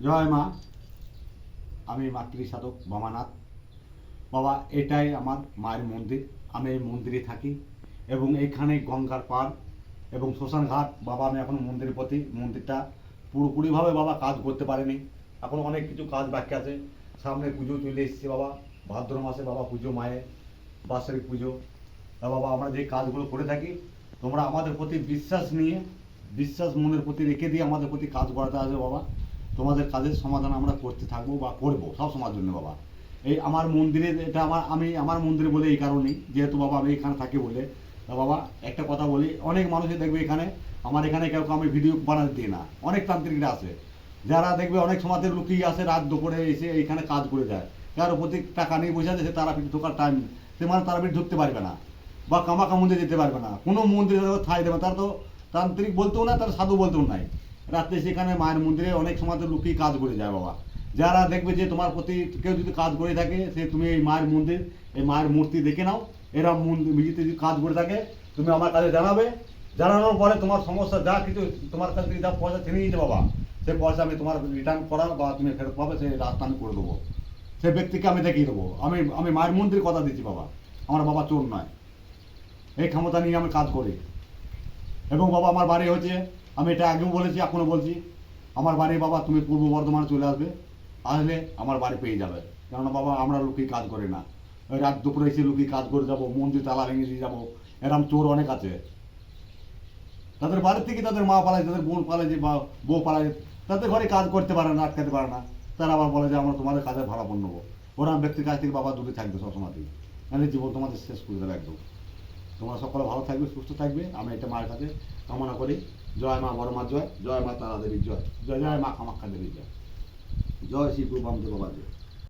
জয় মা। আমি মাতৃ সাধক বামানাথ। বাবা, এটাই আমার মায়ের মন্দির। আমি এই মন্দিরে থাকি এবং এইখানে গঙ্গার পাড় এবং শ্মশান ঘাট। বাবা, আমি এখন মন্দিরের প্রতি মন্দিরটা পুরোপুরিভাবে বাবা কাজ করতে পারিনি। এখন অনেক কিছু কাজ বাকি আছে। সামনে পুজো চলে এসেছে বাবা, ভাদ্র মাসে বাবা পুজো, মায়ের বাৎসরিক পুজো। তা বাবা, আমরা যে কাজগুলো করে থাকি, তোমরা আমাদের প্রতি বিশ্বাস নিয়ে, বিশ্বাস মনের প্রতি রেখে দিয়ে আমাদের প্রতি কাজ করাতে আসবে বাবা। তোমাদের কাজের সমাধান আমরা করতে থাকবো বা করবো সব সময়ের জন্য বাবা। এই আমার মন্দিরে, এটা আমার মন্দিরে বলে এই কারণেই, যেহেতু বাবা আমি এখানে থাকি বলে। তা বাবা, একটা কথা বলি, অনেক মানুষই দেখবে এখানে, আমার এখানে কেউ আমি ভিডিও বানাতে দিই না। অনেক তান্ত্রিকরা আছে যারা দেখবে অনেক সময়তে লুকিয়ে আসে, রাত দুপুরে এসে এইখানে কাজ করে যায়। কারো প্রতি টাকা নিয়ে বসে আছে, সে তারাপীঠ ঢোকার টাইম, সে মানে তারাপীঠ ঢুকতে পারবে না বা কামাখ্যা মন্দিরে যেতে পারবে না, কোনো মন্দিরে ঠাঁই দেবে। তার তো তান্ত্রিক বলতেও না, তার সাধু বলতেও নাই। রাত্রে সেখানে মায়ের মন্দিরে অনেক সময়তে লুকিয়ে কাজ করে যায় বাবা। যারা দেখবে যে তোমার প্রতি কেউ যদি কাজ করে থাকে, সে তুমি এই মায়ের মন্দির, এই মায়ের মূর্তি দেখে নাও। এরা মন্দির যদি কাজ করে থাকে, তুমি আমার কাছে জানাবে। জানানোর পরে তোমার সমস্যা যা কিছু, তোমার কাছ থেকে যা পয়সা ছিনিয়ে নিয়েছে বাবা, সে পয়সা আমি তোমার রিটার্ন করা বা তুমি ফেরত পাবে, সেই রাস্তা আমি করে দেবো। সে ব্যক্তিকে আমি দেখিয়ে দেবো। আমি আমি মায়ের মন্দির কথা দিচ্ছি বাবা, আমার বাবা চোর নয়। এই ক্ষমতা নিয়ে আমি কাজ করি। এবং বাবা, আমার বাড়ি হচ্ছে, আমি এটা আগেও বলেছি, এখনও বলছি, আমার বাড়ি বাবা, তুমি পূর্ব বর্ধমানে চলে আসবে। আসলে আমার বাড়ি পেয়ে যাবে। কেননা বাবা, আমরা লুকিয়ে কাজ করি না। ওই রাত দুপুরে এসে লুকিয়ে কাজ করে যাবো, মন্দির তালা ভেঙে দিয়ে যাবো, এরম চোর অনেক আছে। তাদের বাড়ির থেকে তাদের মা পালায়, তাদের বোন পালায়, বা বউ পালায়, তাদের ঘরে কাজ করতে পারে না, আটকাতে পারে না। তারা আবার বলে যে আমরা তোমাদের কাজের ভাড়া পণ নেবো। ওরা ব্যক্তির কাছ থেকে বাবা দূরে থাকবে সবসময়তেই, নাহলে জীবন তোমাদের শেষ করে দেবে একদম। তোমরা সকলে ভালো থাকবে, সুস্থ থাকবে, আমি এটা মায়ের কাছে কামনা করি। জয় মা বড় মা জয়, জয় মা তারা দেবীর জয়, জয় জয় মা কামাখ্যা দেবীর জয়, জয় শ্রী গুরু বামদেব বাবা জয়।